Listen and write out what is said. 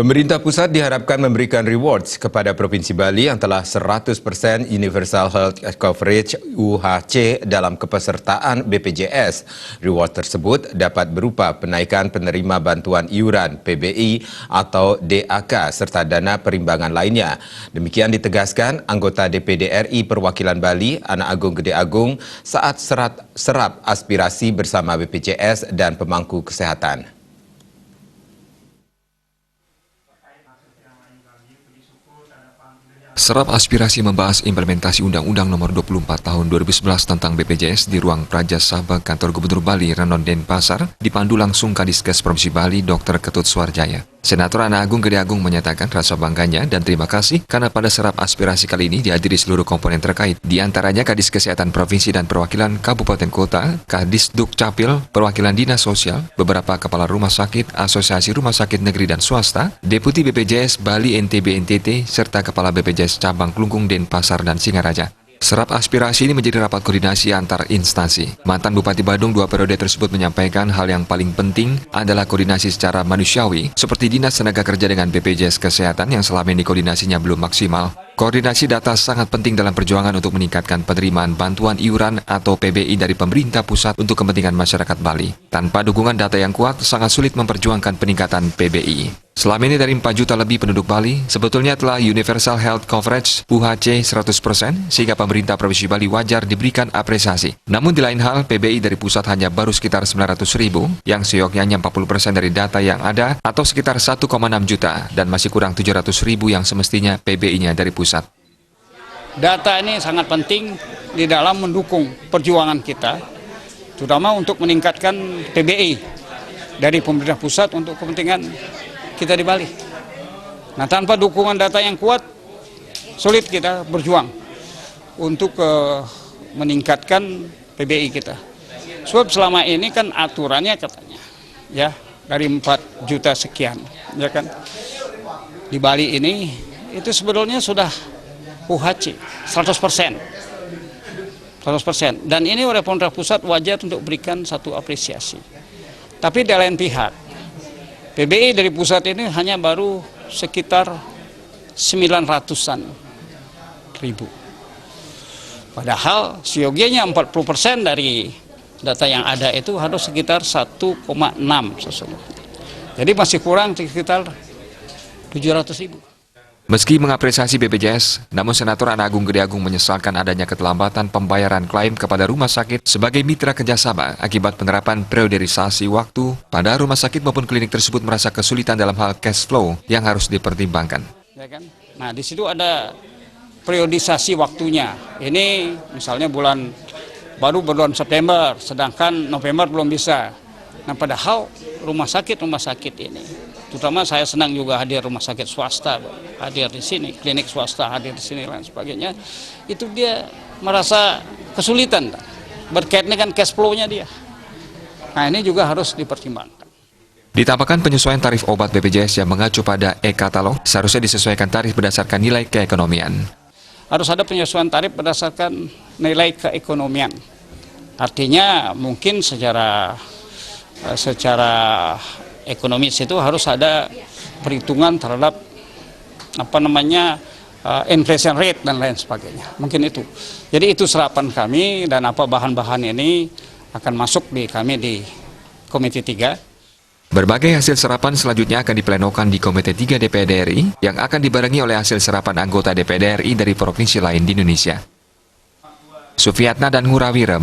Pemerintah pusat diharapkan memberikan rewards kepada Provinsi Bali yang telah 100% Universal Health Coverage UHC dalam kepesertaan BPJS. Reward tersebut dapat berupa penaikan penerima bantuan iuran PBI atau DAK serta dana perimbangan lainnya. Demikian ditegaskan anggota DPD RI Perwakilan Bali, Anak Agung Gede Agung, saat serap aspirasi bersama BPJS dan pemangku kesehatan. Serap aspirasi membahas implementasi Undang-Undang Nomor 24 Tahun 2011 tentang BPJS di ruang Praja Sabha Kantor Gubernur Bali, Renon Denpasar, dipandu langsung Kadiskes Provinsi Bali, Dr. Ketut Suarjaya. Senator Anak Agung Gede Agung menyatakan rasa bangganya dan terima kasih karena pada serap aspirasi kali ini dihadiri seluruh komponen terkait, di antaranya Kadis Kesehatan Provinsi dan Perwakilan Kabupaten Kota, Kadis Dukcapil, Perwakilan Dinas Sosial, beberapa kepala rumah sakit, Asosiasi Rumah Sakit Negeri dan Swasta, Deputi BPJS Bali NTB NTT, serta Kepala BPJS Cabang Klungkung, Denpasar, dan Singaraja. Serap aspirasi ini menjadi rapat koordinasi antar instansi. Mantan Bupati Badung 2 periode tersebut menyampaikan hal yang paling penting adalah koordinasi secara manusiawi, seperti Dinas Tenaga Kerja dengan BPJS Kesehatan yang selama ini koordinasinya belum maksimal. Koordinasi data sangat penting dalam perjuangan untuk meningkatkan penerimaan bantuan iuran atau PBI dari pemerintah pusat untuk kepentingan masyarakat Bali. Tanpa dukungan data yang kuat, sangat sulit memperjuangkan peningkatan PBI. Selama ini dari 4 juta lebih penduduk Bali, sebetulnya telah Universal Health Coverage UHC 100%, sehingga pemerintah Provinsi Bali wajar diberikan apresiasi. Namun di lain hal, PBI dari pusat hanya baru sekitar 900.000, yang seyogyanya 40% dari data yang ada, atau sekitar 1,6 juta, dan masih kurang 700.000 yang semestinya PBI-nya dari pusat. Data ini sangat penting di dalam mendukung perjuangan kita, terutama untuk meningkatkan PBI dari pemerintah pusat untuk kepentingan kita di Bali. Nah, tanpa dukungan data yang kuat, sulit kita berjuang untuk meningkatkan PBI kita. Sebab selama ini kan aturannya katanya, ya dari 4 juta sekian, ya kan. Di Bali ini itu sebetulnya sudah UHC 100%. 100%. Dan ini oleh pemerintah pusat wajar untuk berikan satu apresiasi. Tapi di lain pihak, PBI dari pusat ini hanya baru sekitar 900-an ribu. Padahal seyogianya 40% dari data yang ada itu harus sekitar 1,6 sesungguhnya. Jadi masih kurang sekitar 700.000. Meski mengapresiasi BPJS, namun Senator Anak Agung Gede Agung menyesalkan adanya keterlambatan pembayaran klaim kepada rumah sakit sebagai mitra kerjasama akibat penerapan priorisasi waktu pada rumah sakit maupun klinik tersebut merasa kesulitan dalam hal cash flow yang harus dipertimbangkan. Ya kan? Nah, di situ ada priorisasi waktunya. Ini misalnya baru bulan September, sedangkan November belum bisa. Nah, padahal rumah sakit ini, terutama saya senang juga hadir rumah sakit swasta hadir di sini, klinik swasta hadir di sini dan sebagainya, itu dia merasa kesulitan berkaitan dengan cash flow-nya dia. Nah, ini juga harus dipertimbangkan. Ditambahkan penyesuaian tarif obat BPJS yang mengacu pada e-katalog seharusnya disesuaikan tarif berdasarkan nilai keekonomian. Harus ada penyesuaian tarif berdasarkan nilai keekonomian. Artinya mungkin secara ekonomis itu harus ada perhitungan terhadap inflation rate dan lain sebagainya. Mungkin itu. Jadi itu serapan kami dan bahan-bahan ini akan masuk di Komite 3. Berbagai hasil serapan selanjutnya akan diplenokan di Komite 3 DPD RI yang akan dibarengi oleh hasil serapan anggota DPD RI dari provinsi lain di Indonesia. Sufiatna dan Hurawira.